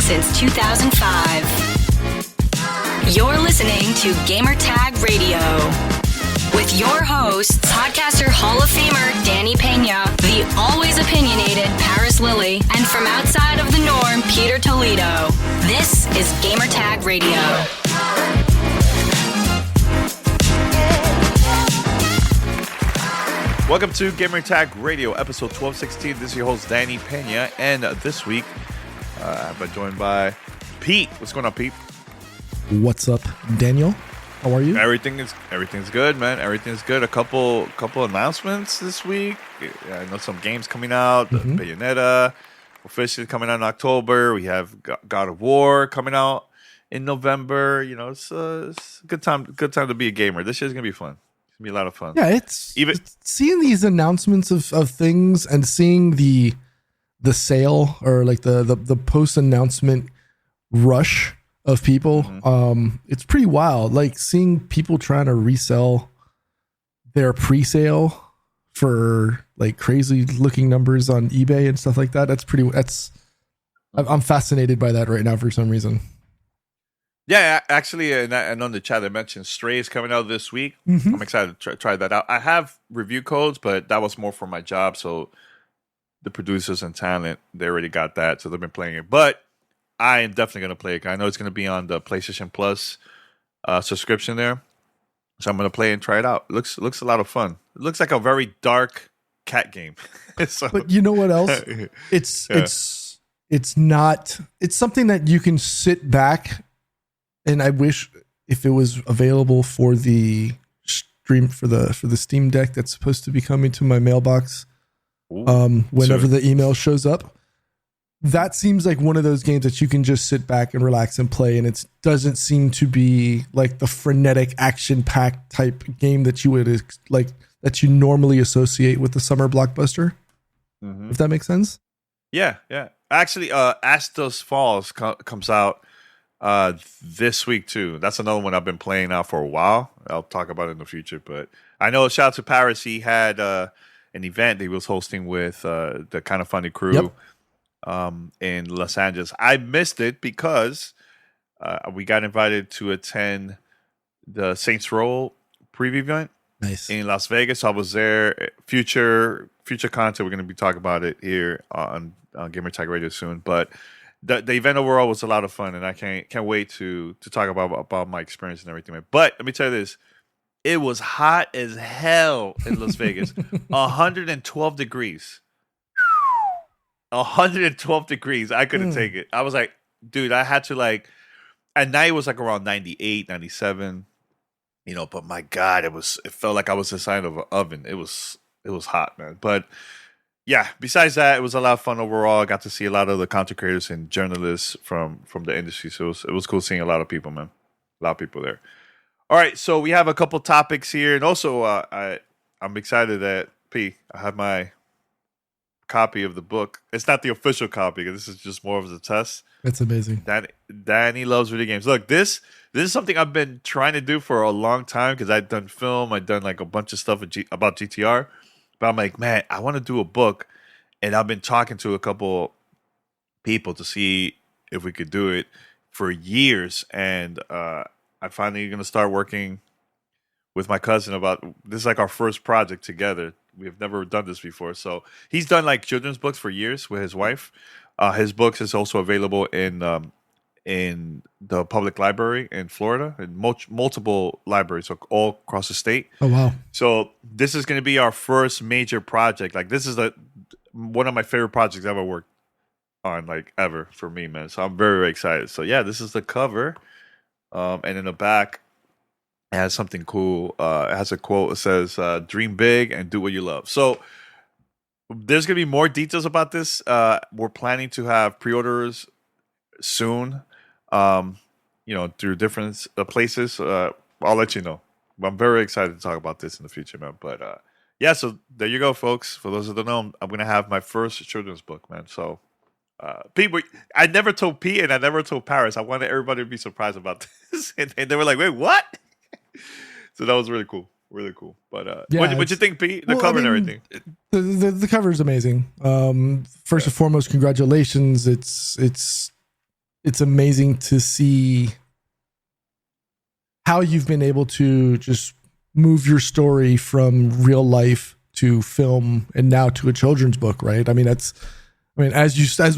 since 2005. You're listening to Gamertag Radio with your hosts, podcaster Hall of Famer Danny Pena, the always opinionated Paris Lilly, and from outside of the norm, Peter Toledo. This is Gamertag Radio. Welcome to Gamertag Radio, episode 1216. This is your host, Danny Pena, and this week I've been joined by Pete. What's going on, Pete? What's up, Daniel? How are you? Everything's good, man. Everything's good. A couple announcements this week. I know some games coming out. Bayonetta officially coming out in October. We have God of War coming out in November. You know, it's a good time to be a gamer. This year's gonna be fun. It's gonna be a lot of fun. Yeah, it's seeing these announcements of things and seeing the sale or like the post announcement rush of people. It's pretty wild. Like seeing people trying to resell their pre-sale for like crazy looking numbers on eBay and stuff like that. I'm fascinated by that right now for some reason. Yeah, actually, and on the chat I mentioned Stray is coming out this week. I'm excited to try that out. I have review codes, but that was more for my job. So the producers and talent, they already got that, so they've been playing it. But I am definitely going to play it. I know it's going to be on the PlayStation Plus subscription there. So I'm going to play and try it out. It looks a lot of fun. It looks like a very dark cat game. So, but you know what else? It's something that you can sit back, and I wish if it was available for the stream for the Steam Deck that's supposed to be coming to my mailbox whenever the email shows up. That seems like one of those games that you can just sit back and relax and play, and it doesn't seem to be like the frenetic action-packed type game that you would that you normally associate with the summer blockbuster. If that makes sense. Yeah. Actually, Astos Falls comes out this week too. That's another one I've been playing now for a while. I'll talk about it in the future, but I know. Shout out to Paris. He had an event he was hosting with the Kind of Funny crew. Yep. In Los Angeles. I missed it because we got invited to attend the Saints Row preview event in Las Vegas. So I was there. Future content, we're going to be talking about it here on Gamertag Radio soon. But the event overall was a lot of fun, and I can't wait to talk about my experience and everything. But let me tell you this. It was hot as hell in Las Vegas. 112 degrees. 112 degrees. I couldn't take it. I was like, dude, I had to like, at night it was like around 98, 97, but my God, it felt like I was inside of an oven. It was hot, man. But yeah, besides that, it was a lot of fun overall. I got to see a lot of the content creators and journalists from the industry. So it was cool seeing a lot of people, man. A lot of people there. All right. So we have a couple topics here. And also, I'm excited that I have my copy of the book. It's not the official copy because this is just more of a test. That's amazing. Danny loves video games. Look, this is something I've been trying to do for a long time because I've done film, I've done like a bunch of stuff about GTR, but I'm like, man, I want to do a book, and I've been talking to a couple people to see if we could do it for years, and I'm finally going to start working with my cousin about this. Is like our first project together. We have never done this before. So he's done like children's books for years with his wife. His books is also available in the public library in Florida and multiple libraries, so all across the state. Oh, wow. So this is going to be our first major project. Like this is one of my favorite projects I've ever worked on, like ever for me, man. So I'm very, very excited. So yeah, this is the cover. And in the back, it has something cool. It has a quote. It says, dream big and do what you love. So there's going to be more details about this. We're planning to have pre-orders soon, through different places. I'll let you know. I'm very excited to talk about this in the future, man. But yeah, so there you go, folks. For those that don't know, I'm going to have my first children's book, man. So Pete, I never told Pete and I never told Paris. I wanted everybody to be surprised about this. And they were like, wait, what? So that was really cool. Really cool. But what you think, Pete? The cover and everything. The cover is amazing. First and foremost, congratulations. It's it's amazing to see how you've been able to just move your story from real life to film and now to a children's book, right? I mean, as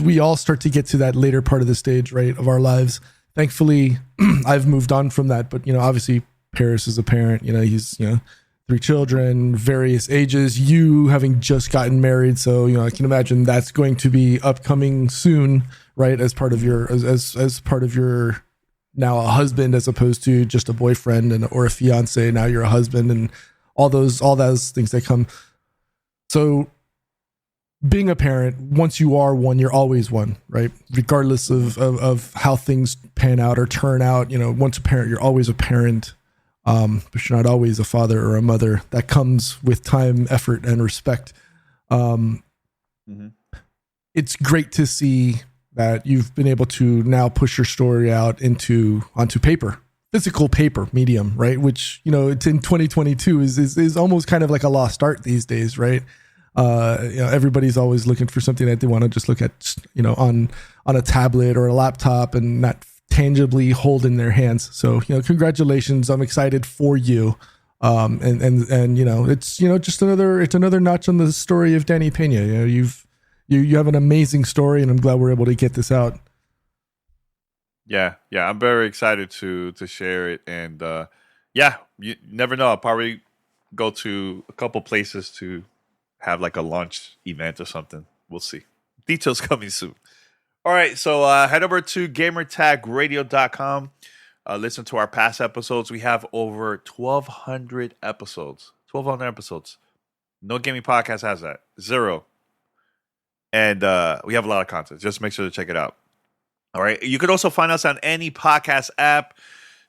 we all start to get to that later part of the stage, right, of our lives, thankfully, I've moved on from that. But, obviously Paris is a parent, he's, 3 children, various ages, you having just gotten married. So, I can imagine that's going to be upcoming soon, right? As part of your, as part of your now a husband, as opposed to just a boyfriend or a fiance. Now you're a husband, and all those things that come. So being a parent, once you are one, you're always one, right? Regardless of how things pan out or turn out, once a parent, you're always a parent. But you're not always a father or a mother. That comes with time, effort, and respect. It's great to see that you've been able to now push your story out onto paper, physical paper medium, right? Which, it's in 2022 is almost kind of like a lost art these days, right? Everybody's always looking for something that they want to just look at, on a tablet or a laptop and not tangibly hold in their hands. So, congratulations. I'm excited for you. And it's, just another notch on the story of Danny Pena. You have an amazing story, and I'm glad we're able to get this out. Yeah. I'm very excited to share it. And, you never know. I'll probably go to a couple places to have like a launch event or something. We'll see. Details coming soon. All right, so head over to gamertagradio.com. Listen to our past episodes. We have over 1,200 episodes. 1,200 episodes. No gaming podcast has that. 0. And we have a lot of content. Just make sure to check it out. All right. You can also find us on any podcast app.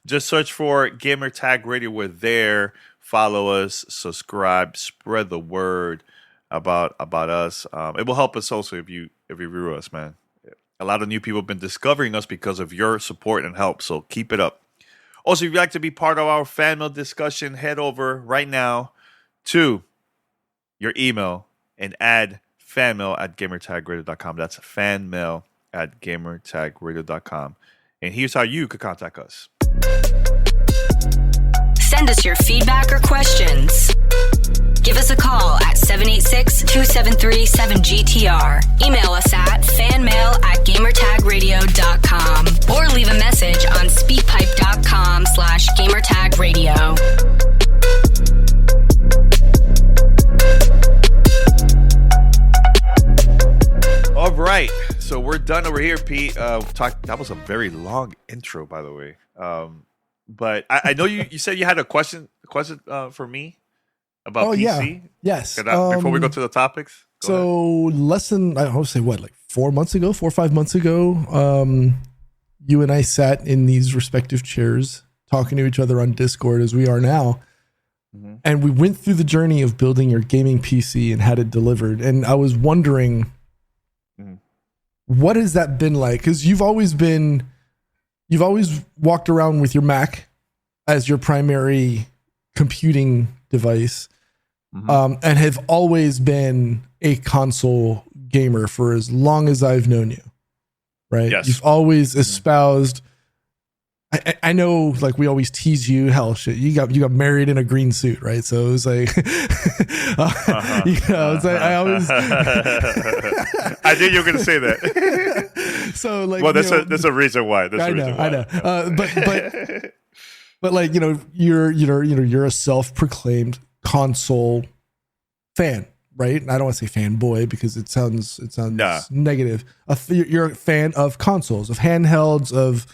Just search for Gamertag Radio. We're there. Follow us. Subscribe. Spread the word about us. It will help us also if you review us, man. A lot of new people have been discovering us because of your support and help, so keep it up. Also, if you'd like to be part of our fan mail discussion, head over right now to your email and add fanmail at gamertagradio.com. That's fanmail at gamertagradio.com. And here's how you could contact us. Send us your feedback or questions. Give us a call at 786-273-7GTR. Email us at fanmail@gamertagradio.com or leave a message on speakpipe.com/gamertagradio. All right, so we're done over here, Pete. That was a very long intro, by the way. But I know you said you had a question for me about PC. Yeah. Yes. Before we go to the topics. Less than, I would say, 4 or 5 months ago, you and I sat in these respective chairs talking to each other on Discord as we are now. Mm-hmm. And we went through the journey of building your gaming PC and had it delivered. And I was wondering, what has that been like? Because you've always walked around with your Mac as your primary computing device, and have always been a console gamer for as long as I've known you, right? Yes. You've always espoused. I know, like, we always tease you. Hell, shit, you got married in a green suit, right? So it was like, it's like I always. I knew you were going to say that. So, like, well, there's a reason why. I know. But like, you're a self-proclaimed console fan, right? And I don't want to say fanboy because it sounds negative. You're a fan of consoles, of handhelds, of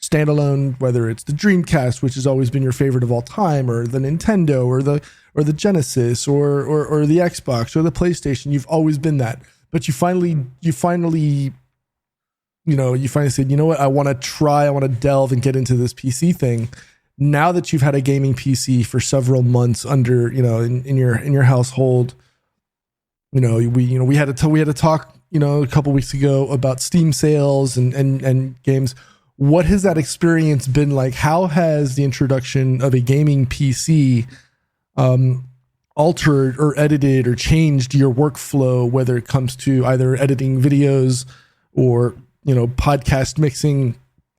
standalone, whether it's the Dreamcast, which has always been your favorite of all time, or the Nintendo, or the Genesis, or the Xbox, or the PlayStation. You've always been that. But you finally said, you know what, I want to delve and get into this PC thing. Now that you've had a gaming PC for several months under, in your household, we had to talk, a couple weeks ago about Steam sales and games. What has that experience been like? How has the introduction of a gaming PC altered or edited or changed your workflow, whether it comes to either editing videos or podcast mixing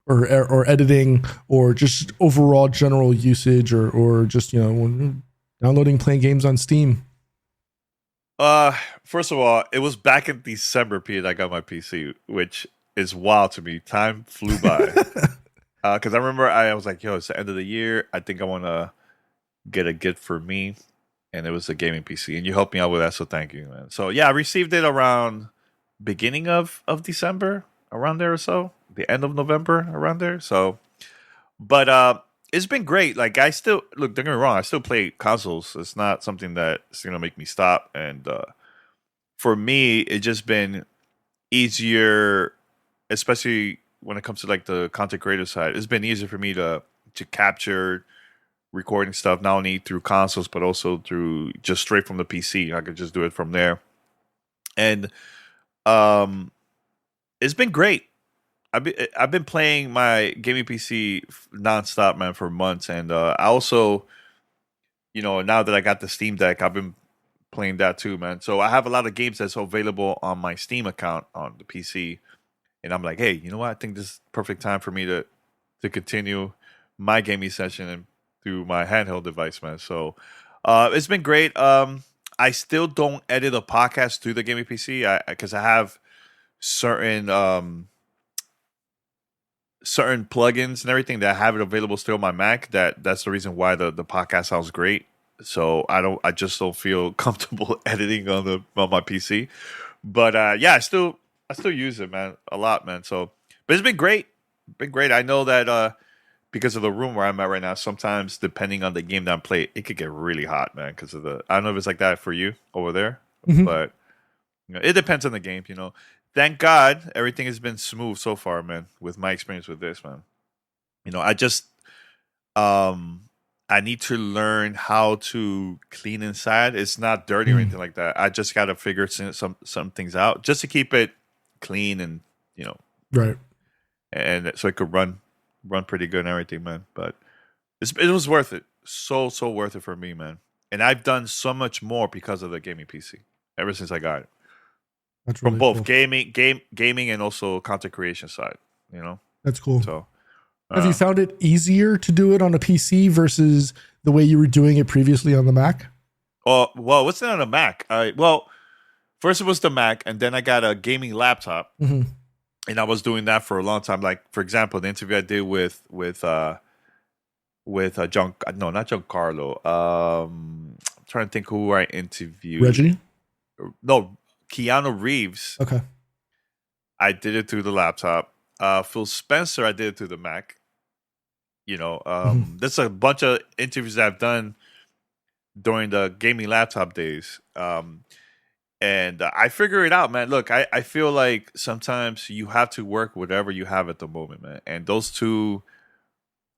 or editing or just overall general usage or just, downloading, playing games on Steam? First of all, it was back in December period I got my PC, which is wild to me. Time flew by. Because I remember I was like, yo, it's the end of the year. I think I want to get a gift for me. And it was a gaming PC. And you helped me out with that, so thank you, man. So, yeah, I received it around beginning of December, around there or so. The end of November, around there. So, but it's been great. Like, I still, look, don't get me wrong, I still play consoles. It's not something that's going to make me stop. And for me, it's just been easier, especially when it comes to like the content creator side. It's been easier for me to capture recording stuff, not only through consoles, but also through just straight from the PC. I could just do it from there. And it's been great. I've been playing my gaming PC nonstop, man, for months, and I also, now that I got the Steam Deck, I've been playing that too, man. So I have a lot of games that's available on my Steam account on the PC, and I'm like, hey, you know what? I think this is perfect time for me to continue my gaming session and through my handheld device, man. So it's been great. I still don't edit a podcast through the gaming PC because I have certain plugins and everything that I have it available still on my Mac. That's the reason why the podcast sounds great. So I just don't feel comfortable editing on my PC. But yeah, I still use it, man, a lot, man. So, but it's been great. I know that because of the room where I'm at right now, sometimes depending on the game that I'm playing, it could get really hot, man. Because of I don't know if it's like that for you over there, but it depends on the game, Thank God everything has been smooth so far, man, with my experience with this, man. I just I need to learn how to clean inside. It's not dirty or anything like that. I just got to figure some things out just to keep it clean and, right. And so it could run pretty good and everything, man. But it was worth it. So worth it for me, man. And I've done so much more because of the gaming PC ever since I got it. That's From really both cool. gaming and also content creation side, That's cool. So, have you found it easier to do it on a PC versus the way you were doing it previously on the Mac? Oh, well, what's that on a Mac? Well, first it was the Mac, and then I got a gaming laptop, and I was doing that for a long time. Like, for example, the interview I did with John, no, not Giancarlo. I'm trying to think who I interviewed. Reggie? No, Keanu Reeves. Okay. I did it through the laptop. Phil Spencer, I did it through the Mac. There's a bunch of interviews that I've done during the gaming laptop days. And I figure it out, man. Look, I feel like sometimes you have to work whatever you have at the moment, man. And those two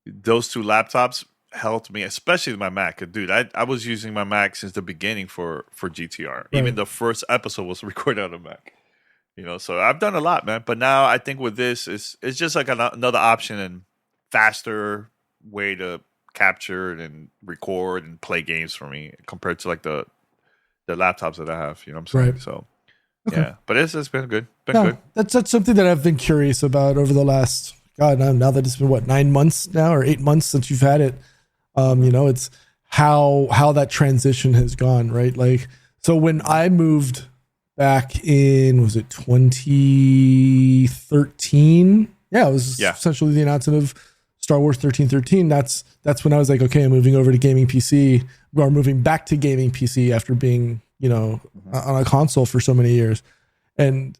laptops helped me, especially my Mac. Dude, I was using my Mac since the beginning for GTR. Right. Even the first episode was recorded on a Mac. So I've done a lot, man. But now I think with this, it's just like another option and faster way to capture and record and play games for me compared to like the laptops that I have. You know what I'm saying? Right. So yeah, but it's been good. Good. That's something that I've been curious about over the last now that it's been 9 months now or 8 months since you've had it. It's how that transition has gone, right? Like, so when I moved back in, was it 2013? Yeah, it was essentially the announcement of Star Wars 1313. That's when I was like, okay, I'm moving over to gaming PC, or moving back to gaming PC after being, on a console for so many years. And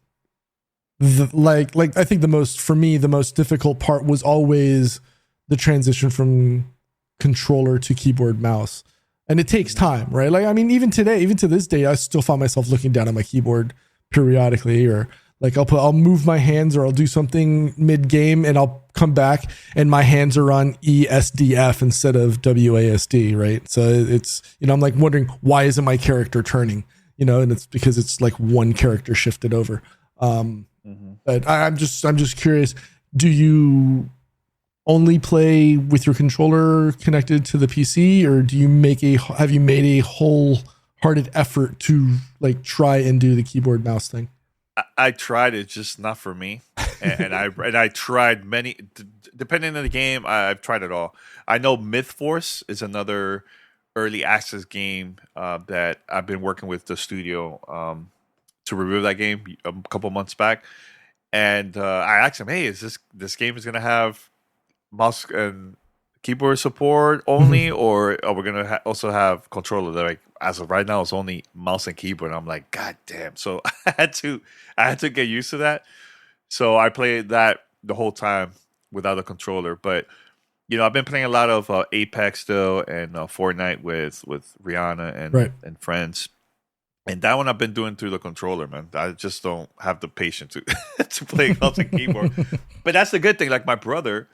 like I think the most difficult part was always the transition from controller to keyboard mouse. And it takes time, right? Like, I mean, even to this day, I still find myself looking down at my keyboard periodically, or like I'll move my hands or I'll do something mid game and I'll come back and my hands are on ESDF instead of WASD, right? So it's, I'm like wondering, why isn't my character turning? And it's because it's like one character shifted over. But I'm just curious, do you only play with your controller connected to the PC, or have you made a wholehearted effort to like try and do the keyboard mouse thing? I tried it, just not for me. and I tried many. Depending on the game, I've tried it all. I know Myth Force is another early access game that I've been working with the studio to review that game a couple months back, and I asked him, "Hey, is this game is gonna have mouse and keyboard support only, or are we gonna also have controller?" They're like, as of right now, it's only mouse and keyboard. And I'm like, God damn! So I had to get used to that. So I played that the whole time without a controller. But I've been playing a lot of Apex still and Fortnite with Rihanna and friends. And that one I've been doing through the controller, man. I just don't have the patience to play mouse and keyboard. But that's the good thing. Like my brother,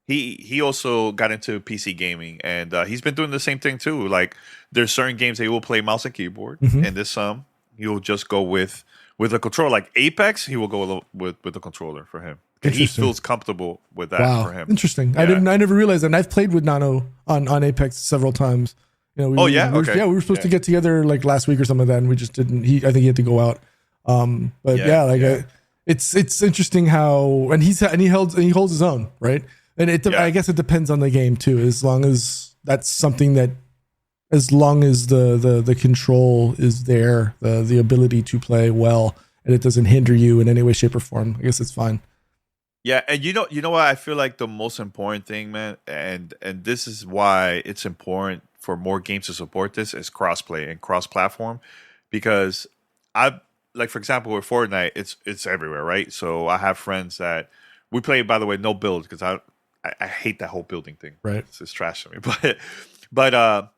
he also got into PC gaming, and he's been doing the same thing too. Like there's certain games that he will play mouse and keyboard, and there's some he will just go with a controller. Like Apex, he will go with the controller for him. He feels comfortable with that for him. Interesting. Yeah. I never realized that. And I've played with Nano on Apex several times. We were supposed to get together like last week or something like that, and we just didn't. I think he had to go out. It's interesting how and he holds his own, right? And I guess it depends on the game too. As long as that's something that, as long as the control is there, the ability to play well, and it doesn't hinder you in any way, shape, or form, I guess it's fine. Yeah, and you know what I feel like the most important thing, man, and this is why it's important for more games to support this is crossplay and cross-platform, because like for example with Fortnite, it's everywhere, right? So I have friends that we play, by the way, no build because I hate that whole building thing. Right, it's trash to me. But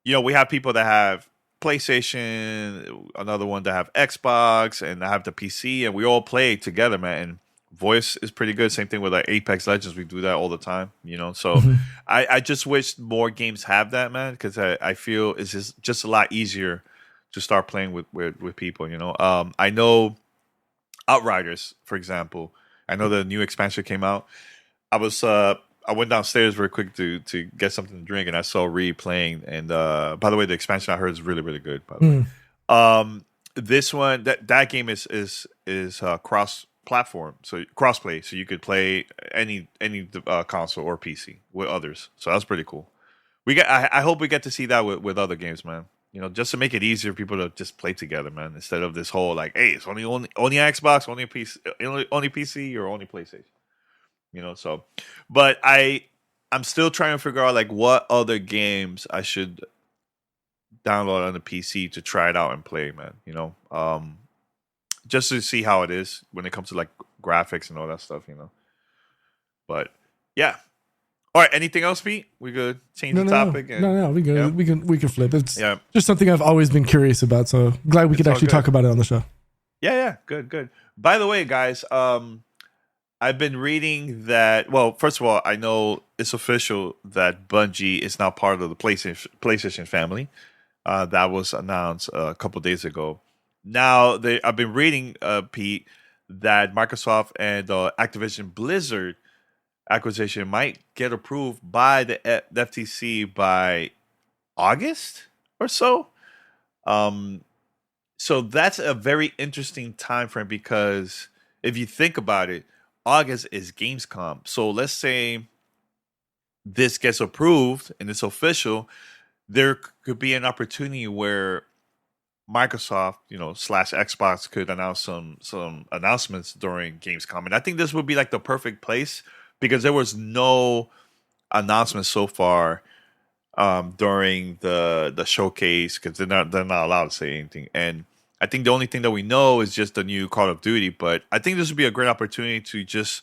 we have people that have PlayStation, another one that have Xbox, and I have the PC, and we all play together, man. And voice is pretty good. Same thing with like Apex Legends. We do that all the time, So I just wish more games have that, man, because I feel it's just a lot easier to start playing with people, I know Outriders, for example. I know the new expansion came out. I went downstairs very quick to get something to drink, and I saw Reed playing. And by the way, the expansion I heard is really, really good. By the way, this one that game is cross platform, so crossplay, so you could play any console or PC with others. So that's pretty cool. I hope we get to see that with other games, man. Just to make it easier for people to just play together, man, instead of this whole like, hey, it's only Xbox, only PC, only PC or only PlayStation. So, but I'm still trying to figure out like what other games I should download on the PC to try it out and play, man. Just to see how it is when it comes to like graphics and all that stuff, But yeah. All right. Anything else, Pete? We could change the topic. No. We good. Yeah. We can flip. It's just something I've always been curious about. So glad we could actually talk about it on the show. Yeah. Good. By the way, guys, I've been reading that. Well, first of all, I know it's official that Bungie is now part of the PlayStation family. That was announced a couple days ago. Now, I've been reading, Pete, that Microsoft and Activision Blizzard acquisition might get approved by the FTC by August or so. So that's a very interesting time frame, because if you think about it, August is Gamescom. So let's say this gets approved and it's official, there could be an opportunity where Microsoft, / Xbox could announce some announcements during Gamescom. And I think this would be like the perfect place, because there was no announcement so far during the showcase, because they're not allowed to say anything. And I think the only thing that we know is just the new Call of Duty. But I think this would be a great opportunity to just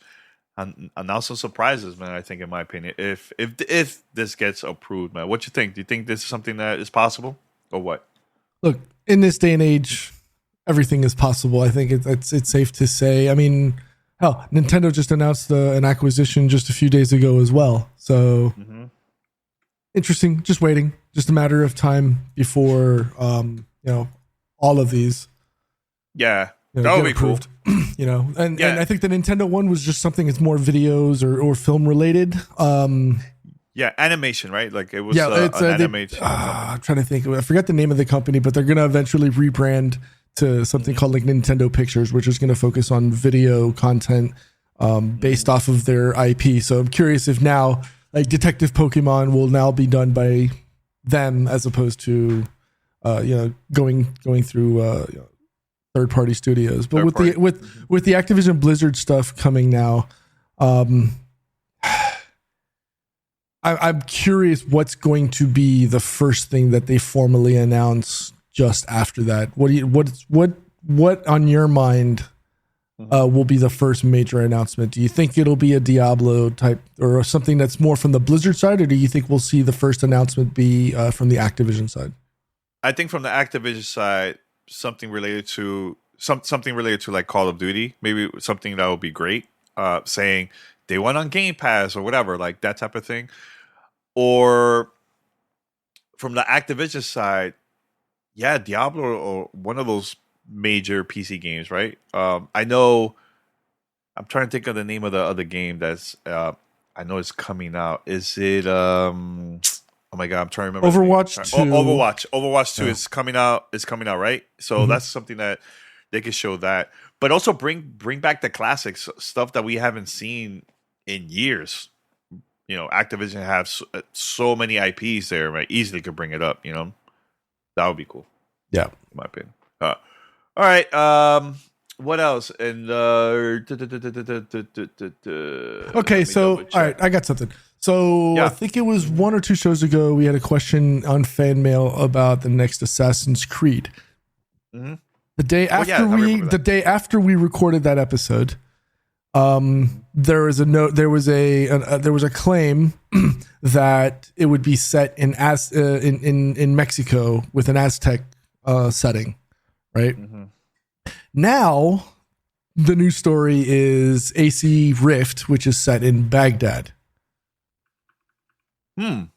announce some surprises, man. I think, in my opinion, if this gets approved, man, what you think? Do you think this is something that is possible, or what? Look, in this day and age, everything is possible. I think it's safe to say. I mean, hell, Nintendo just announced an acquisition just a few days ago as well. So interesting. Just waiting. Just a matter of time before all of these. Yeah, that would be cool. And I think the Nintendo one was just something that's more videos or film related. Yeah, animation, right? Like it was an animation. I'm trying to think. I forgot the name of the company, but they're going to eventually rebrand to something called like Nintendo Pictures, which is going to focus on video content based off of their IP. So I'm curious if now like Detective Pokemon will now be done by them as opposed to going through third party studios. But with the Activision Blizzard stuff coming now, I'm curious what's going to be the first thing that they formally announce just after that. What on your mind will be the first major announcement? Do you think it'll be a Diablo type or something that's more from the Blizzard side, or do you think we'll see the first announcement be from the Activision side? I think from the Activision side, something related to like Call of Duty, maybe something that would be great. Saying they went on Game Pass or whatever, like that type of thing. Or from the Activision side, yeah, Diablo or one of those major PC games, right? I know. I'm trying to think of the name of the other game that's. I know it's coming out. Is it? Oh my god, I'm trying to remember. Overwatch 2. Overwatch 2 is coming out. Is coming out, right? So that's something that they could show that, but also bring back the classics, stuff that we haven't seen in years. Activision have so many IPs there, right? Easily could bring it up. That would be cool. Yeah, in my opinion. All right. What else? And okay, so all right, I got something. So I think it was 1 or 2 shows ago we had a question on fan mail about the next Assassin's Creed. Mm-hmm. The day after we recorded that episode, there was a claim that it would be set in Mexico with an Aztec setting, right? Mm-hmm. Now, the new story is AC Rift, which is set in Baghdad. So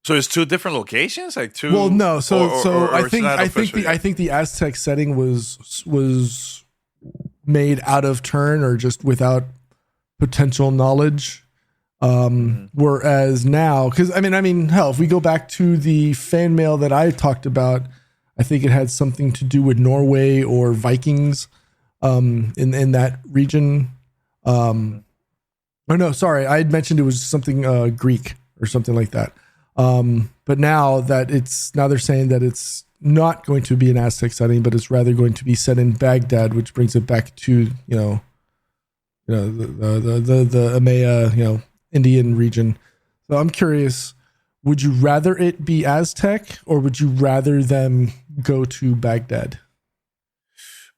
it's 2 different locations, like 2. Well, no. I think the Aztec setting was made out of turn or just without potential knowledge. Whereas now, because I mean, hell, if we go back to the fan mail that I talked about, I think it had something to do with Norway or Vikings in that region. Oh no, sorry, I had mentioned it was something Greek or something like that. But now they're saying that it's not going to be an Aztec setting, but it's rather going to be set in Baghdad, which brings it back to the EMEA, Indian region. So I'm curious, would you rather it be Aztec or would you rather them go to Baghdad?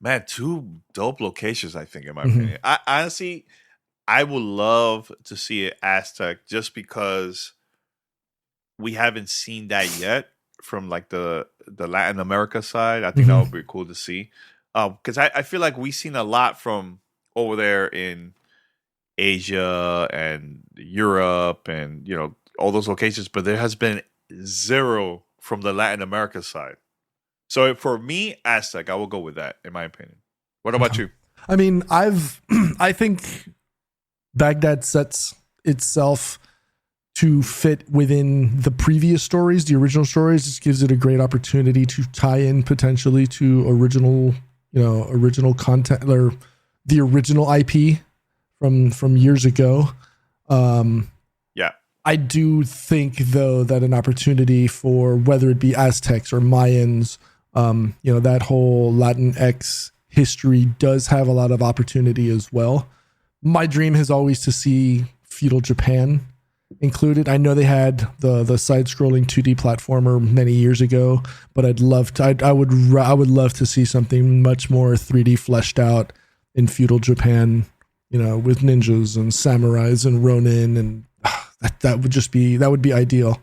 Man, 2 dope locations, I think, in my opinion. I would love to see it Aztec just because we haven't seen that yet from like the Latin America side. I think that would be cool to see. Because I feel like we've seen a lot from over there in Asia and Europe and, all those locations, but there has been 0 from the Latin America side. So for me, Aztec, I will go with that, in my opinion. What about you? I mean, I think Baghdad sets itself to fit within the previous stories, the original stories. Just gives it a great opportunity to tie in potentially to original content or the original IP from years ago. I do think though that an opportunity for whether it be Aztecs or Mayans, that whole Latinx history does have a lot of opportunity as well. My dream has always to see feudal Japan included. I know they had the side-scrolling 2D platformer many years ago, but I would love to see something much more 3D fleshed out in feudal Japan, with ninjas and samurais and ronin, and that would be ideal.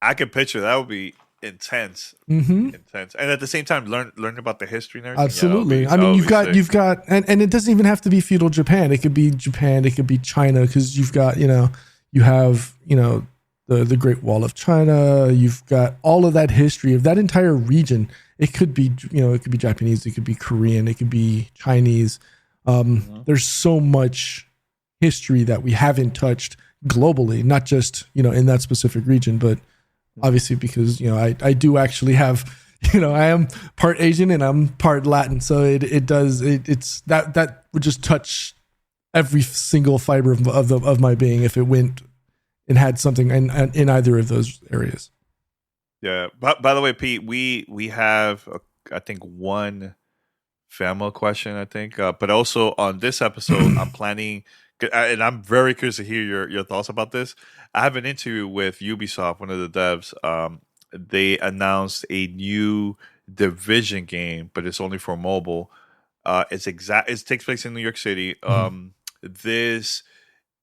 I could picture that would be intense, intense, and at the same time learn about the history and everything. Absolutely. You've got, and it doesn't even have to be feudal Japan. It could be Japan. It could be China, because you've got you have the Great Wall of China. You've got all of that history of that entire region. It could be it could be Japanese. It could be Korean. It could be Chinese. There's so much history that we haven't touched globally, not just in that specific region, but obviously because I do actually have I am part Asian and I'm part Latin, so it's that would just touch every single fiber of my being if it went and had something in either of those areas. Yeah. By the way, Pete, we have I think one family question, I think, but also on this episode, I'm planning, and I'm very curious to hear your thoughts about this. I have an interview with Ubisoft, one of the devs. They announced a new Division game, but it's only for mobile. It takes place in New York City. This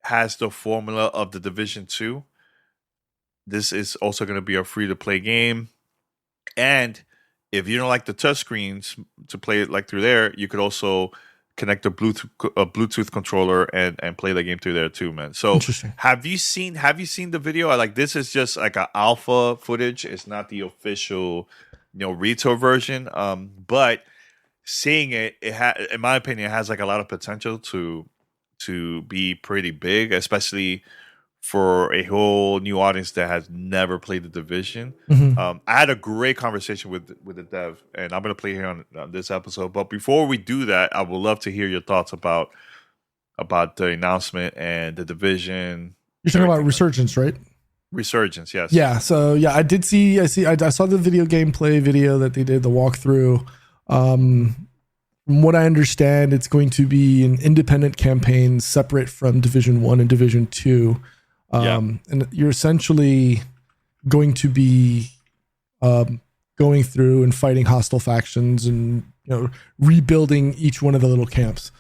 has the formula of the Division 2. This is also going to be a free-to-play game. And if you don't like the touchscreens to play it like through there, you could also connect a Bluetooth controller and play the game through there too, man. So have you seen the video? This is just like an alpha footage. It's not the official, retail version. But seeing it, in my opinion, it has like a lot of potential to be pretty big, especially for a whole new audience that has never played the Division. I had a great conversation with the dev, and I'm going to play here on this episode. But before we do that, I would love to hear your thoughts about the announcement and the Division. You're talking about Resurgence, right? Resurgence, yes. Yeah. So yeah, I saw the video gameplay video that they did, the walkthrough. From what I understand, it's going to be an independent campaign separate from Division 1 and Division 2. And you're essentially going to be going through and fighting hostile factions and rebuilding each one of the little camps.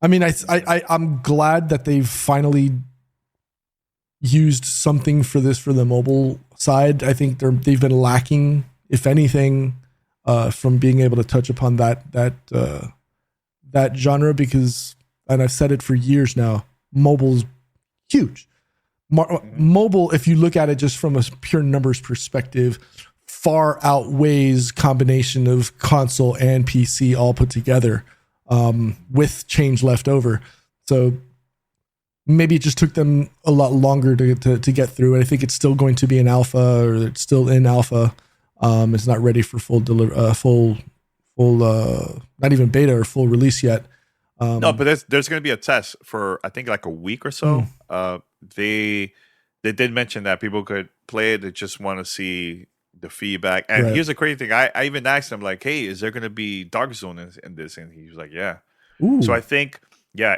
I mean, I'm glad that they've finally used something for the mobile side. I think they've been lacking, if anything, from being able to touch upon that genre, because, and I've said it for years now, mobile's huge. Mobile, if you look at it just from a pure numbers perspective, far outweighs combination of console and PC all put together, with change left over. So maybe it just took them a lot longer to get through it. I think it's still going to be an alpha, or it's still in alpha. It's not ready for full not even beta or full release yet. No, but there's going to be a test for, I think, like a week or so. They did mention that people could play it. They just want to see the feedback. And here's the crazy thing. I even asked him, like, hey, is there going to be Dark Zone in this? And he was like, yeah. Ooh. So I think,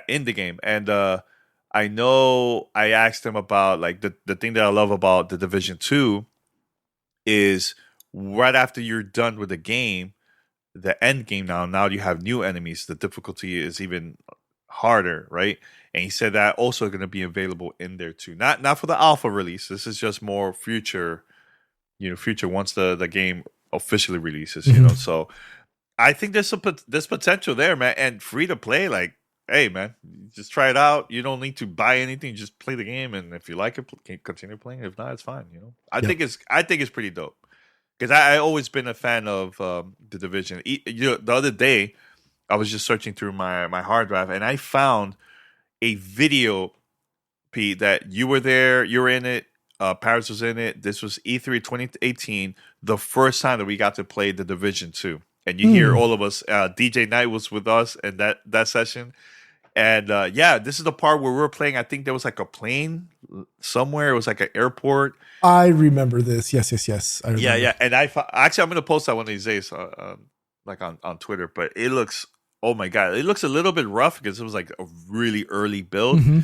in the game. And I know I asked him about, like, the thing that I love about the Division 2 is right after you're done with the game, the end game now you have new enemies. The difficulty is even harder, right? And he said that also going to be available in there too. Not for the alpha release. This is just more future once the game officially releases. So I think there's potential there, man. And free to play, like, hey, man, just try it out. You don't need to buy anything. Just play the game, and if you like it, continue playing. If not, it's fine. I think it's pretty dope. Because I always been a fan of the Division. The other day, I was just searching through my hard drive, and I found a video, Pete, that you were there. You were in it. Paris was in it. This was E3 2018, the first time that we got to play the Division 2. And you hear all of us. DJ Knight was with us in that session. And this is the part where we were playing. I think there was like a plane somewhere. It was like an airport. I remember this. Yes. I remember. Yeah. And I'm going to post that one of these days, like on Twitter. But it looks, oh my God, it looks a little bit rough because it was like a really early build. Mm-hmm.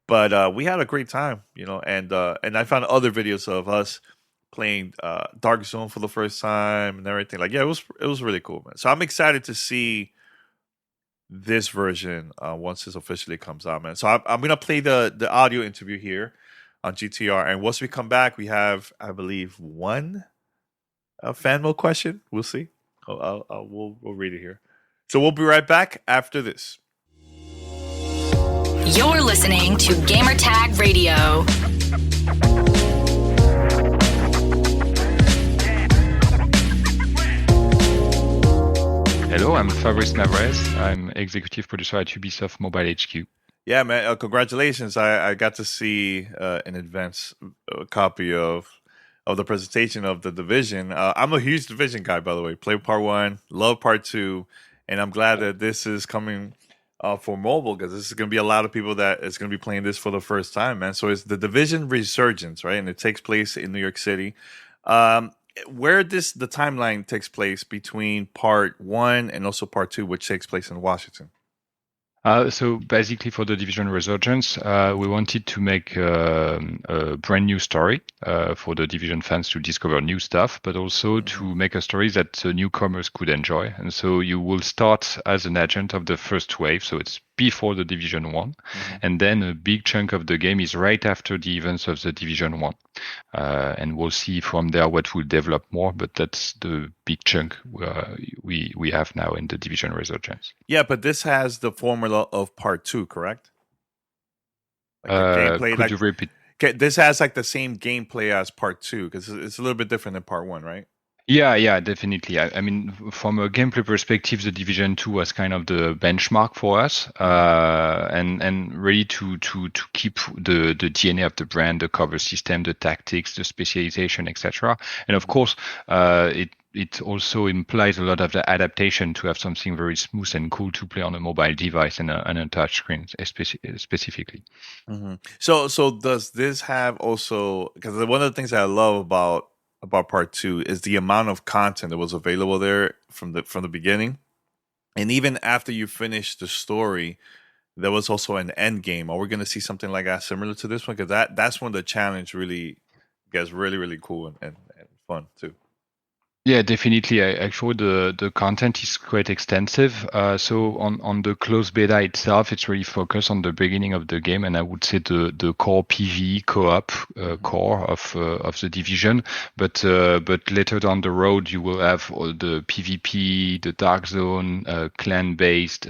But we had a great time, and I found other videos of us playing Dark Zone for the first time and everything. Like, it was really cool, man. So I'm excited to see this version once this officially comes out, man. So I'm gonna play the audio interview here on GTR, and once we come back, we have, I believe, one fan mail question. We'll see. We'll read it here. So we'll be right back after this. You're listening to Gamertag Radio. Hello, I'm Fabrice Navarez. I'm executive producer at Ubisoft Mobile HQ. Yeah, man, congratulations. I got to see an advance copy of of the presentation of the Division. I'm a huge Division guy, by the way. Played part 1, love part 2, and I'm glad that this is coming for mobile, because this is going to be a lot of people that is going to be playing this for the first time, man. So it's the Division Resurgence, right? And it takes place in New York City. Where the timeline takes place between part 1 and also part 2, which takes place in Washington. So basically, for the Division Resurgence, we wanted to make a brand new story for the Division fans to discover new stuff, but also to make a story that newcomers could enjoy. And so you will start as an agent of the first wave, so it's before the Division 1, and then a big chunk of the game is right after the events of the Division 1. And we'll see from there what will develop more, but that's the big chunk we have now in the Division Resurgence. Yeah, but this has the formula of part 2, correct? Like gameplay, could you repeat? Okay, this has like the same gameplay as part 2, because it's a little bit different than part 1, right? Yeah, definitely. I mean, from a gameplay perspective, the Division 2 was kind of the benchmark for us, and really to keep the DNA of the brand, the cover system, the tactics, the specialization, etc. And of course, it also implies a lot of the adaptation to have something very smooth and cool to play on a mobile device and a touch screen specifically. So does this have also, because one of the things that I love about part 2 is the amount of content that was available there from the beginning, and even after you finish the story, there was also an end game. Are we going to see something like that similar to this one? Because that's when the challenge really gets really cool and fun too. Yeah, definitely. Actually, the content is quite extensive. So on the closed beta itself, it's really focused on the beginning of the game, and I would say the core PvE co-op core of the Division. But later down the road, you will have all the PvP, the Dark Zone, clan-based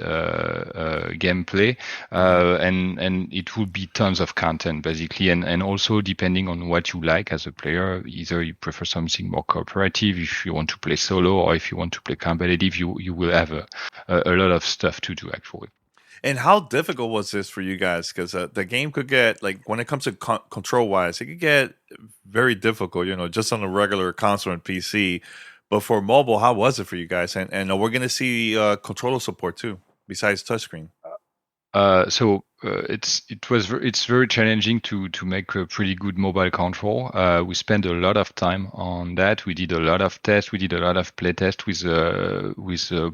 gameplay, and it will be tons of content basically, and also depending on what you like as a player, either you prefer something more cooperative, if you want to play solo, or if you want to play competitive, you will have a lot of stuff to do actually. And how difficult was this for you guys? Because the game could get, like, when it comes to control wise, it could get very difficult, just on a regular console and PC. But for mobile, how was it for you guys? And we're going to see controller support too, besides touchscreen. It's very challenging to make a pretty good mobile control. We spent a lot of time on that. We did a lot of tests. We did a lot of play tests with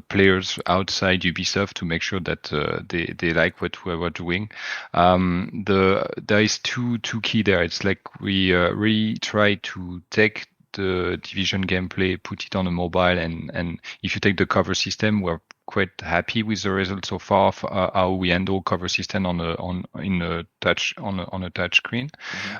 players outside Ubisoft to make sure that they like what we were doing. There is two key there. It's like we really try to take the Division gameplay, put it on a mobile, and if you take the cover system, we're quite happy with the results so far of how we handle cover system on a touch screen.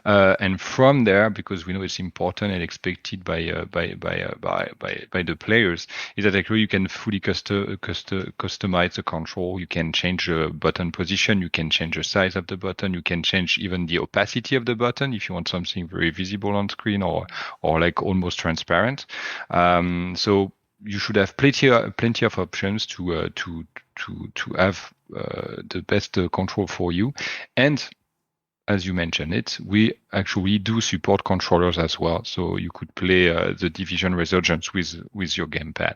And from there, because we know it's important and expected by the players, is that actually you can fully customize the control. You can change the button position, you can change the size of the button, you can change even the opacity of the button if you want something very visible on screen or like almost transparent. So you should have plenty of options to have the best control for you. And as you mentioned we actually do support controllers as well, so you could play the Division Resurgence with your gamepad.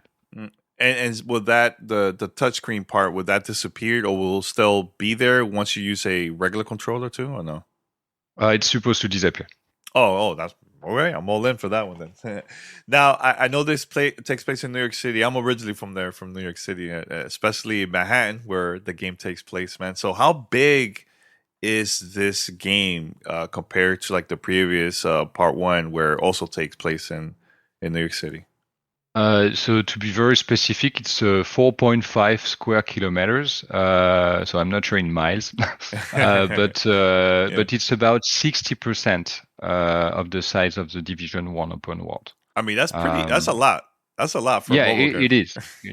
And will that the touchscreen part, would that disappear, or will still be there once you use a regular controller too, or no? It's supposed to disappear. Oh, that's all right. I'm all in for that one then. Now, I know this takes place in New York City. I'm originally from New York City, especially Manhattan, where the game takes place, man. So how big is this game compared to like the previous part 1, where it also takes place in New York City? So to be very specific, it's 4.5 square kilometers. So I'm not sure in miles, but it's about 60% of the size of the Division 1 open world. I mean, that's pretty. That's a lot. That's a lot for a mobile game. It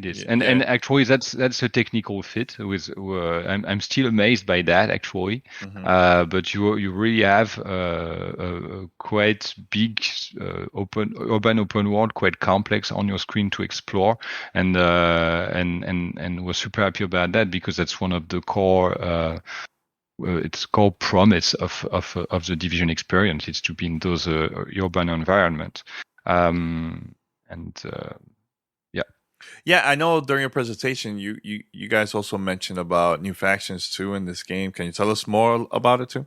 is. And actually, that's a technical fit. With I'm still amazed by that actually. But you really have a quite big urban open world, quite complex on your screen to explore, and we're super happy about that, because that's one of the core its core promise of the Division experience. It's to be in those urban environments. Yeah, I know during your presentation, you guys also mentioned about new factions too in this game. Can you tell us more about it too?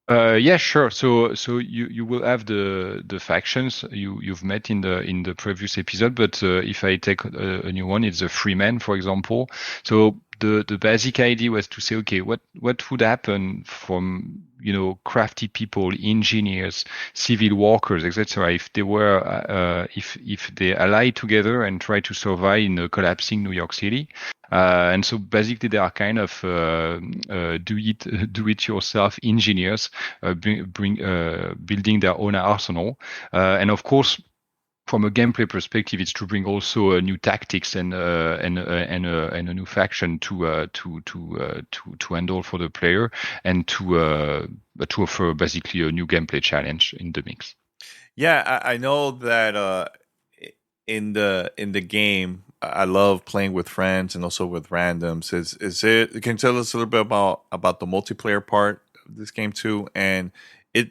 Yeah, sure. So you will have the factions you've met in the previous episode, but if I take a new one, it's the Freeman, for example. So the basic idea was to say, okay, what would happen from crafty people, engineers, civil workers, etc. If they were if they allied together and try to survive in a collapsing New York City. And so basically they are kind of do it yourself engineers building their own arsenal. And of course, from a gameplay perspective, it's to bring also new tactics and a new faction to handle for the player, and to offer basically a new gameplay challenge in the mix. Yeah, I know that in the game, I love playing with friends and also with randoms. Is it? Can you tell us a little bit about the multiplayer part of this game too? And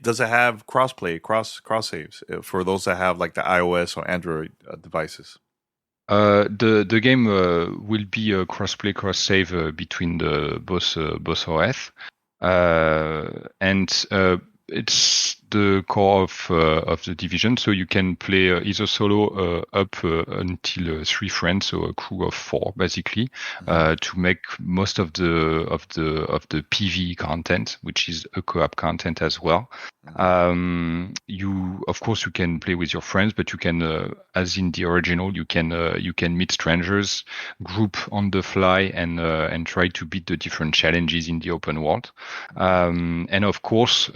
does it have crossplay, cross saves for those that have like the iOS or Android devices? The game will be a crossplay, cross save between the both OS, and it's the core of the Division. So you can play either solo up until 3 friends, so a crew of 4 basically, to make most of the PvE content, which is a co-op content as well. You of course you can play with your friends, but you can, as in the original, you can meet strangers, group on the fly, and try to beat the different challenges in the open world. And of course,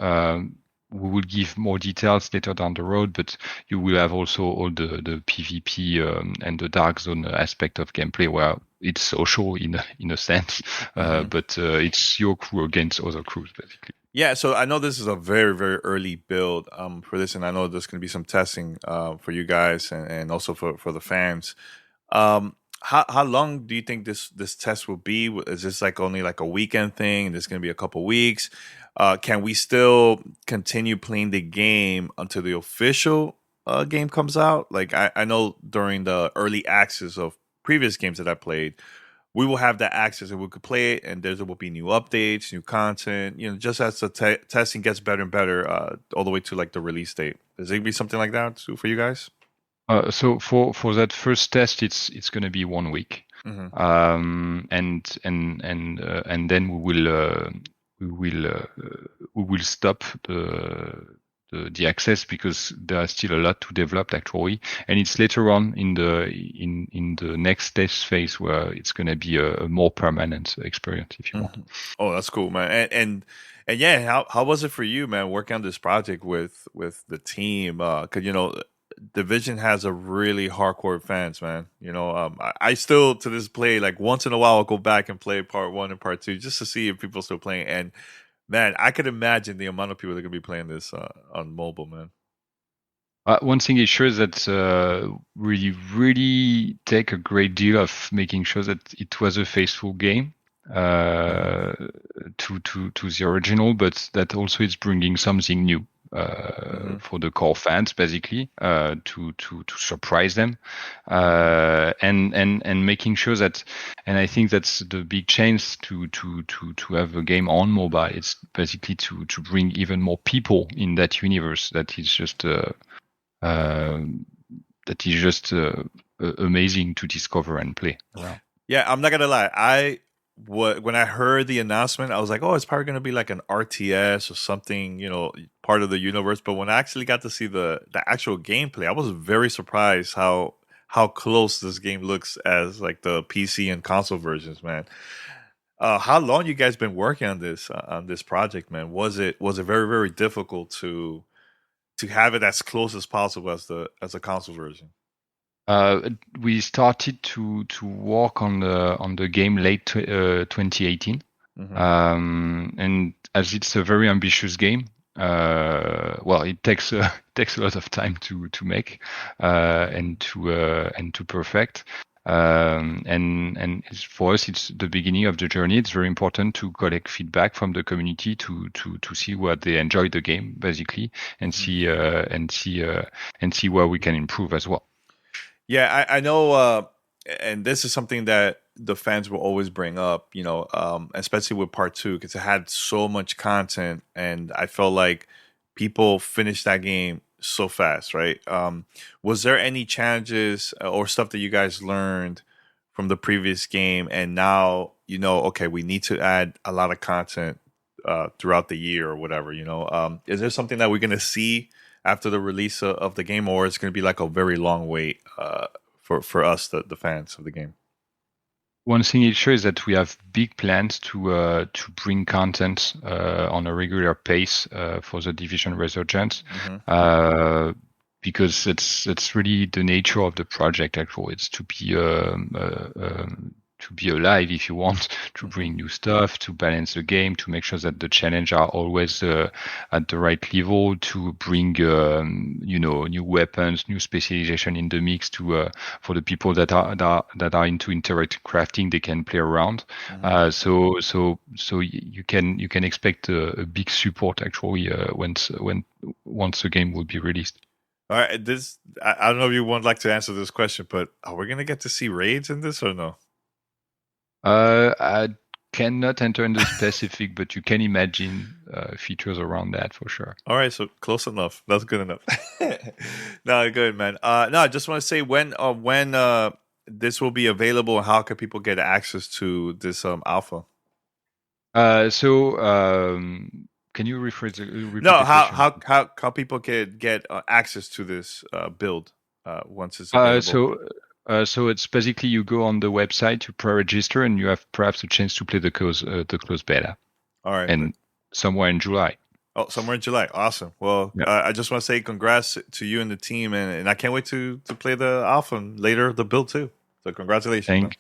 we will give more details later down the road, but you will have also all the PvP and the Dark Zone aspect of gameplay, where it's social in a sense, but it's your crew against other crews basically. Yeah, so I know this is a very, very early build for this, and I know there's going to be some testing for you guys and also for the fans. How long do you think this test will be? Is this like only like a weekend thing? There's going to be a couple weeks. Can we still continue playing the game until the official game comes out? Like I know during the early access of previous games that I played, we will have that access and we could play it, and there will be new updates, new content, just as the testing gets better and better, all the way to like the release date. Is it going to be something like that too for you guys? So for that first test, it's going to be 1 week, and then we will stop the access, because there is still a lot to develop actually, and it's later on in the next test phase where it's going to be a more permanent experience, if you want. Oh, that's cool, man. And yeah, how was it for you, man, working on this project with the team? Because Division has a really hardcore fans, man. I still to this play, like once in a while I'll go back and play part 1 and part 2 just to see if people still playing. And man, I could imagine the amount of people that are gonna be playing this on mobile, man. One thing is sure that we really take a great deal of making sure that it was a faithful game to the original, but that also it's bringing something new for the core fans, basically, to surprise them, and making sure that, and I think that's the big change to have a game on mobile. It's basically to bring even more people in that universe. That is just amazing to discover and play. Yeah, I'm not gonna lie. When I heard the announcement, I was like, oh, it's probably going to be like an RTS or something, part of the universe. But when I actually got to see the actual gameplay, I was very surprised how close this game looks as like the PC and console versions, man. How long you guys been working on this project, man? Was it very, very difficult to have it as close as possible as a console version? We started to work on the game late 2018, and as it's a very ambitious game, it takes a lot of time to make and to perfect. For us, it's the beginning of the journey. It's very important to collect feedback from the community to see what they enjoy the game basically, and see where we can improve as well. Yeah, I know, and this is something that the fans will always bring up, especially with part 2, because it had so much content, and I felt like people finished that game so fast, right? Was there any challenges or stuff that you guys learned from the previous game, and now okay, we need to add a lot of content throughout the year or whatever? Is there something that we're gonna see after the release of the game, or it's gonna be like a very long wait for us, the fans of the game? One thing it's sure is that we have big plans to bring content on a regular pace for the Division Resurgence, because it's really the nature of the project. Actually, it's to be alive, if you want, to bring new stuff, to balance the game, to make sure that the challenge are always at the right level, to bring new weapons, new specialization in the mix to for the people that are into interactive crafting, they can play around. So you can expect a big support actually once the game will be released. All right, I don't know if you would like to answer this question, but are we gonna get to see raids in this or no? I cannot enter into specific, but you can imagine features around that for sure. All right, so close enough. That's good enough. No, good, man. No, I just want to say when this will be available, and how can people get access to this alpha? Can you repeat how people can get access to this build once it's available? So it's basically you go on the website, you pre-register, and you have perhaps a chance to play the closed beta. All right, and somewhere in July. Oh, somewhere in July. Awesome. Well, I just want to say congrats to you and the team, and I can't wait to play the alpha and later the build too. So congratulations.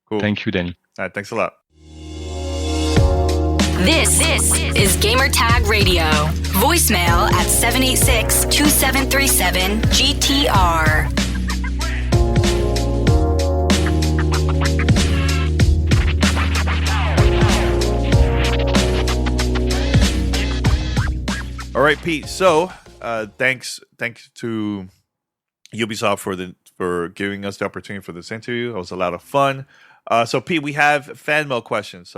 Cool. Thank you, Danny. All right, thanks a lot. This is Gamertag Radio. Voicemail at 786-2737-GTR. All right, Pete. So, thanks to Ubisoft for giving us the opportunity for this interview. It was a lot of fun. So, Pete, we have fan mail questions.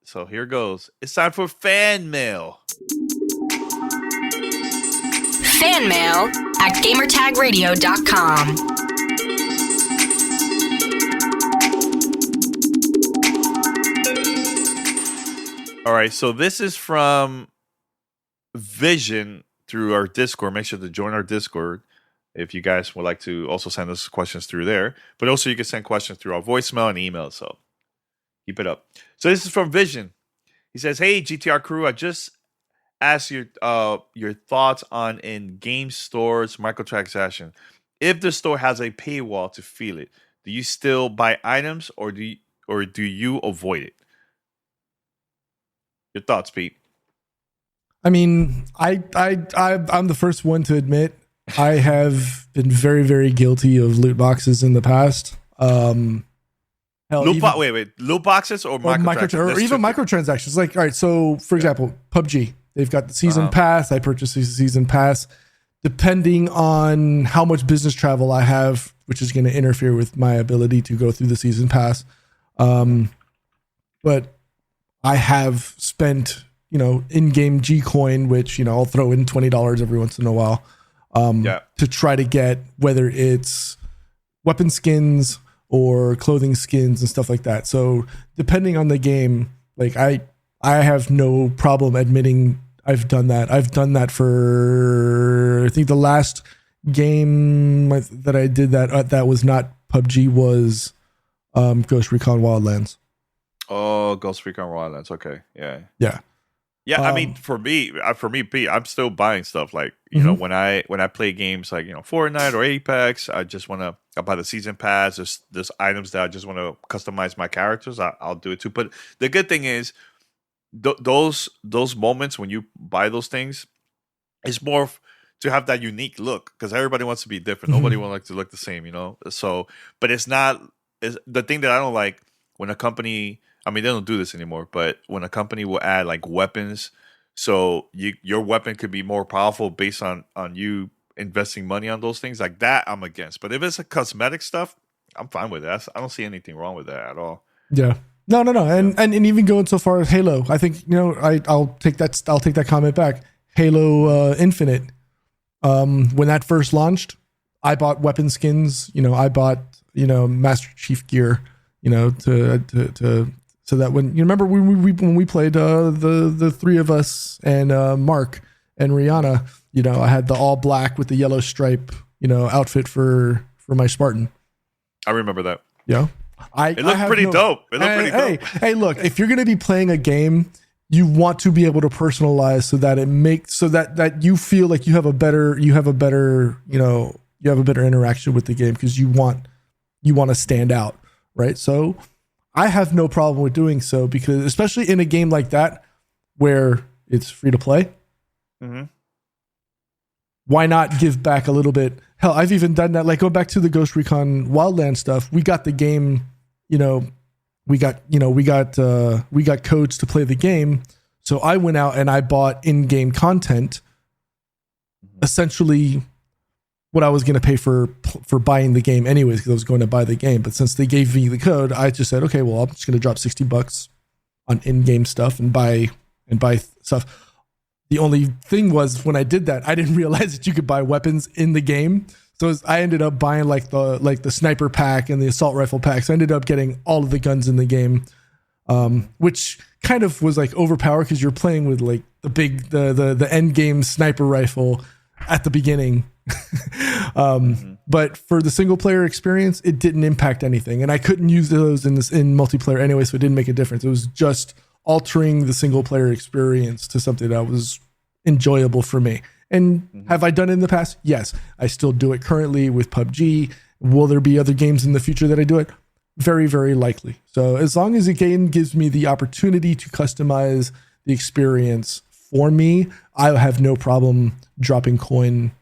So here goes. It's time for fan mail. Fan mail at gamertagradio.com. All right, so this is from Vision through our Discord. Make sure to join our Discord if you guys would like to also send us questions through there. But also you can send questions through our voicemail and email. So keep it up. So this is from Vision. He says, "Hey GTR crew, I just asked your thoughts on in-game stores microtransaction. If the store has a paywall to feel it, do you still buy items or do you avoid it?" Your thoughts, Pete? I mean, I'm the first one to admit I have been very, very guilty of loot boxes in the past. Loot boxes or microtransactions? Like, all right, so for example, PUBG, they've got the season pass. I purchased the season pass. Depending on how much business travel I have, which is going to interfere with my ability to go through the season pass. But I have spent, in-game G coin, which, I'll throw in $20 every once in a while, to try to get, whether it's weapon skins or clothing skins and stuff like that. So depending on the game, like I have no problem admitting I've done that. I've done that for, I think the last game that I did that was not PUBG was Ghost Recon Wildlands. Oh, Ghost Recon Wildlands. Okay. Yeah. Yeah. I mean, for me, Pete, I'm still buying stuff. Like, when I play games like, Fortnite or Apex, I just want to buy the season pass. There's items that I just want to customize my characters. I'll do it too. But the good thing is those moments when you buy those things, it's more to have that unique look, because everybody wants to be different. Nobody wants to look the same, you know. So, but it's not. Is the thing that I don't like when a company. I mean, they don't do this anymore, but when a company will add like weapons, so your weapon could be more powerful based on you investing money on those things, like that I'm against. But if it's a cosmetic stuff, I'm fine with that. I don't see anything wrong with that at all. Yeah. No. And even going so far as Halo, I think, you know, I'll take that comment back. Halo Infinite. When that first launched, I bought weapon skins, you know, I bought, you know, Master Chief gear, you know, to so that when you remember when we played the three of us and Mark and Rihanna, you know, I had the all black with the yellow stripe, you know, outfit for my Spartan. I remember that. Yeah. It looked pretty dope. It looked pretty dope. Hey, look, if you're going to be playing a game, you want to be able to personalize so that it makes so that you feel like you have a better interaction with the game, because you want to stand out, right? So I have no problem with doing so, because especially in a game like that where it's free to play, why not give back a little bit? Hell, I've even done that. Like, go back to the Ghost Recon Wildlands stuff. We got the game, you know, we got codes to play the game. So I went out and I bought in-game content, essentially what I was going to pay for buying the game anyways, because I was going to buy the game. But since they gave me the code, I just said, okay, well, I'm just going to drop $60 on in-game stuff and buy stuff. The only thing was, when I did that, I didn't realize that you could buy weapons in the game. So I ended up buying like the sniper pack and the assault rifle pack. So I ended up getting all of the guns in the game, which kind of was like overpowered, because you're playing with like the end game sniper rifle at the beginning. But for the single player experience, it didn't impact anything, and I couldn't use those in multiplayer anyway, so it didn't make a difference. It was just altering the single player experience to something that was enjoyable for me. And have I done it in the past? Yes. I still do it currently with PUBG. Will there be other games in the future that I do it? Very, very likely. So as long as the game gives me the opportunity to customize the experience for me, I have no problem dropping coin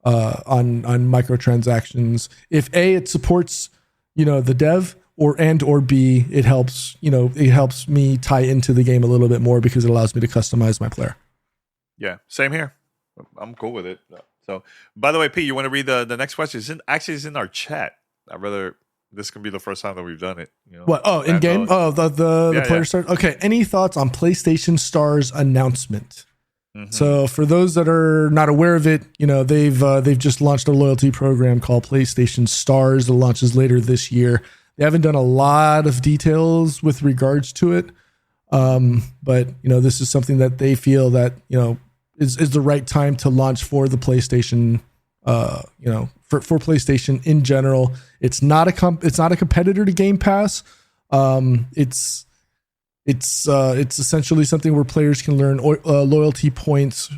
on microtransactions. If A, it supports, you know, the dev, or B, it helps me tie into the game a little bit more, because it allows me to customize my player. Yeah, same here. I'm cool with it. So, by the way, Pete, you want to read the next question? It's in our chat. This can be the first time that we've done it. You know? What? Oh, in game? Oh, the player start. Okay. Any thoughts on PlayStation Stars announcement? So for those that are not aware of it, you know, they've just launched a loyalty program called PlayStation Stars that launches later this year. They haven't done a lot of details with regards to it, but you know, this is something that they feel that, you know, is the right time to launch for the PlayStation. You know, for PlayStation in general. It's not a competitor to Game Pass. It's essentially something where players can learn loyalty points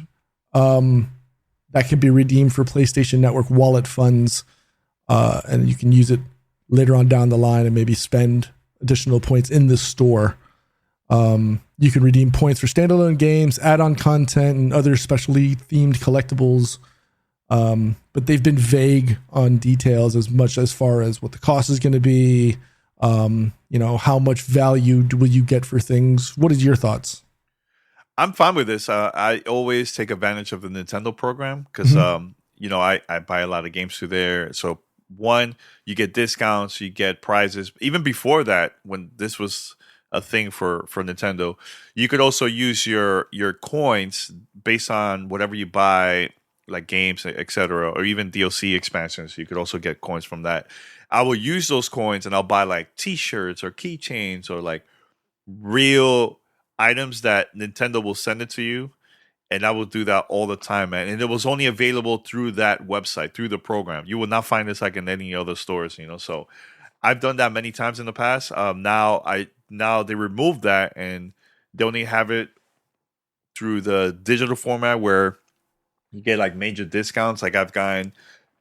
that can be redeemed for PlayStation Network wallet funds, and you can use it later on down the line and maybe spend additional points in the store. You can redeem points for standalone games, add-on content, and other specially themed collectibles. But they've been vague on details as far as what the cost is going to be. You know, how much value will you get for things? What is your thoughts? I'm fine with this. I always take advantage of the Nintendo program, because you know, I buy a lot of games through there. So one, you get discounts, you get prizes. Even before that, when this was a thing for Nintendo, you could also use your coins based on whatever you buy, like games, etc., or even DLC expansions. You could also get coins from that. I will use those coins and I'll buy like T-shirts or keychains or like real items that Nintendo will send it to you. And I will do that all the time, man. And it was only available through that website, through the program. You will not find this like in any other stores, you know. So I've done that many times in the past. Now they removed that, and they only have it through the digital format where you get like major discounts. Like I've gotten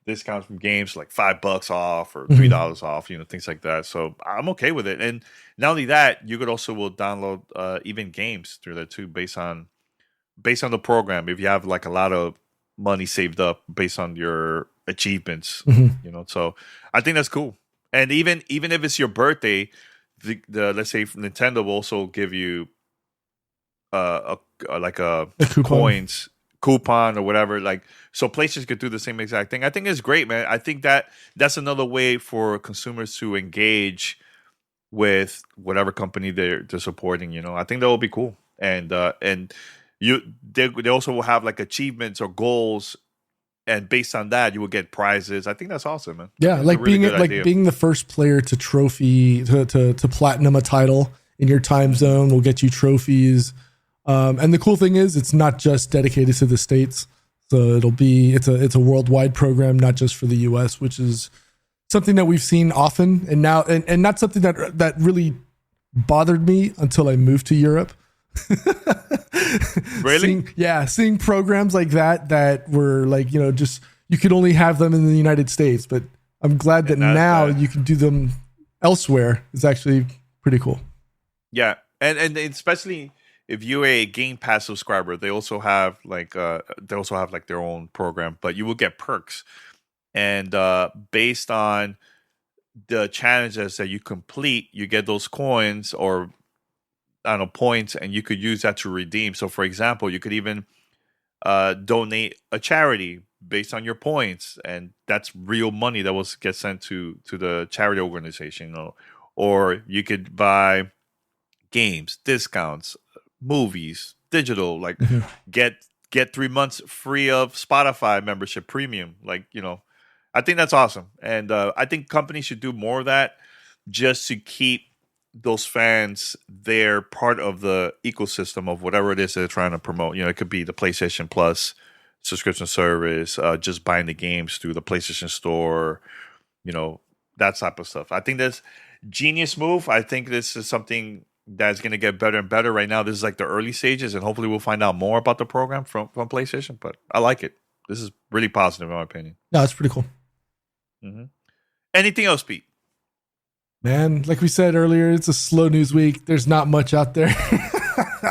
discounts from games like $5 off or $3 off, you know, things like that. So I'm okay with it. And not only that, you could also will download even games through that too, based on the program. If you have like a lot of money saved up based on your achievements. Mhm. You know, so I think that's cool. And even if it's your birthday, the let's say Nintendo will also give you like a A coupon. coins coupon or whatever. Like, so PlayStation could do the same exact thing. I think it's great, man. I think that's another way for consumers to engage with whatever company they're supporting. You know, I think that will be cool. And they also will have like achievements or goals, and based on that, you will get prizes. I think that's awesome, man. Yeah, It's like a really being good idea. being the first player to to platinum a title in your time zone will get you trophies. And the cool thing is, it's not just dedicated to the States, so it's a worldwide program, not just for the U.S., which is something that we've seen often, and now and not something that really bothered me until I moved to Europe. Really? Seeing programs like that were like, you know, just you could only have them in the United States, but I'm glad that now you can do them elsewhere. It's actually pretty cool. Yeah, and especially if you're a Game Pass subscriber, they also have like their own program, but you will get perks, and based on the challenges that you complete, you get those coins or I don't know points, and you could use that to redeem. So, for example, you could even donate a charity based on your points, and that's real money that will get sent to the charity organization. You know? Or you could buy games, discounts, movies, digital, like get 3 months free of Spotify membership premium. Like, you know, I think that's awesome. And I think companies should do more of that just to keep those fans they're part of the ecosystem of whatever it is they're trying to promote. You know, it could be the PlayStation Plus subscription service, just buying the games through the PlayStation Store, you know, that type of stuff. I think that's genius move. I think this is something that's going to get better and better. Right now, this is like the early stages, and hopefully we'll find out more about the program from PlayStation. But I like it. This is really positive in my opinion. No, it's pretty cool. Mm-hmm. Anything else, Pete? Man, like we said earlier, it's a slow news week. There's not much out there.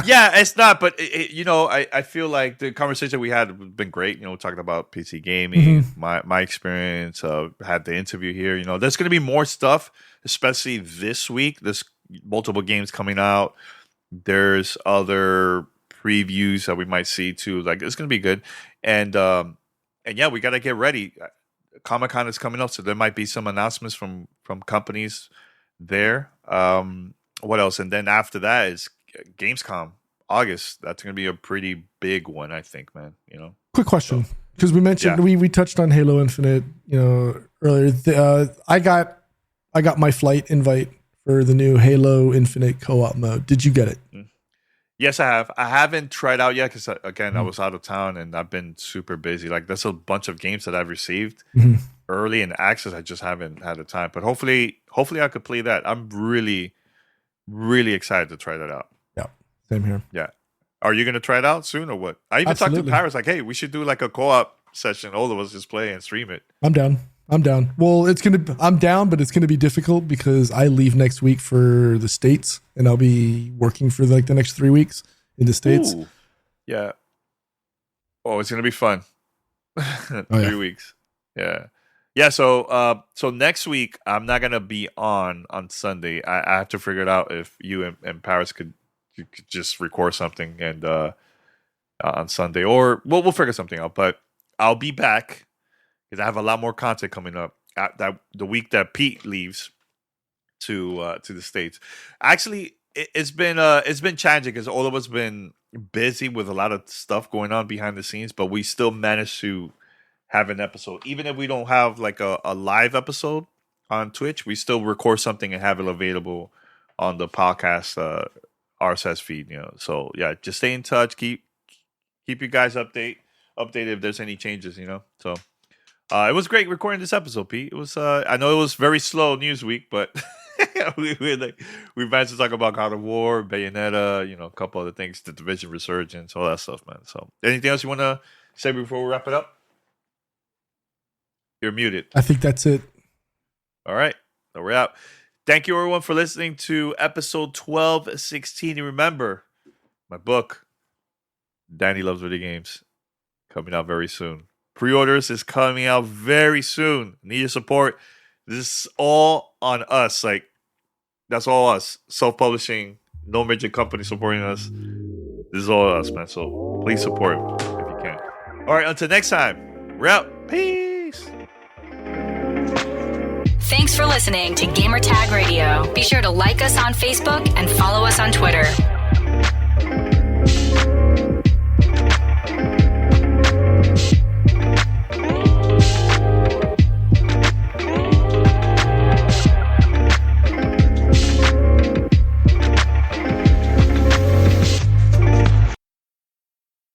Yeah, it's not, but you know, I feel like the conversation we had has been great. You know, talking about PC gaming, my experience, had the interview here. You know, there's going to be more stuff, especially this week. There's multiple games coming out. There's other previews that we might see too. Like, it's going to be good, and yeah, we got to get ready. Comic-Con is coming up, so there might be some announcements from companies there. What else? And then after that is Gamescom, August. That's going to be a pretty big one, I think, man. You know. Quick question, because we mentioned we touched on Halo Infinite, you know, earlier. I got my flight invite for the new Halo Infinite co-op mode. Did you get it? Yes, I have. I haven't tried out yet because, again, I was out of town and I've been super busy. Like, there's a bunch of games that I've received early in access. I just haven't had the time. But hopefully I could play that. I'm really, really excited to try that out. Yeah, same here. Yeah. Are you going to try it out soon or what? I even talked to Paris like, hey, we should do like a co-op session. All of us just play and stream it. I'm down. Well, I'm down, but it's gonna be difficult because I leave next week for the States, and I'll be working for like the next 3 weeks in the States. Ooh. Yeah. Oh, it's gonna be fun. 3 weeks. Yeah. Yeah. So next week I'm not gonna be on Sunday. I have to figure it out if you and Paris could just record something and on Sunday, or we'll figure something out. But I'll be back. Because I have a lot more content coming up the week that Pete leaves to the States. Actually, it's been challenging because all of us been busy with a lot of stuff going on behind the scenes, but we still managed to have an episode, even if we don't have like a live episode on Twitch. We still record something and have it available on the podcast RSS feed. You know, so yeah, just stay in touch. Keep you guys updated if there's any changes. You know, so. It was great recording this episode, Pete. It was. I know it was very slow news week, but we managed to talk about God of War, Bayonetta, you know, a couple other things, the Division Resurgence, all that stuff, man. So, anything else you want to say before we wrap it up? You're muted. I think that's it. All right, so we're out. Thank you, everyone, for listening to episode 1216. And remember, my book, Danny Loves Video Games, coming out very soon. Pre-orders is coming out very soon. Need your support. This is all on us. Like, that's all us. Self-publishing, no major company supporting us. This is all us, man. So please support if you can. All right, until next time. We're out. Peace. Thanks for listening to Gamertag Radio. Be sure to like us on Facebook and follow us on Twitter.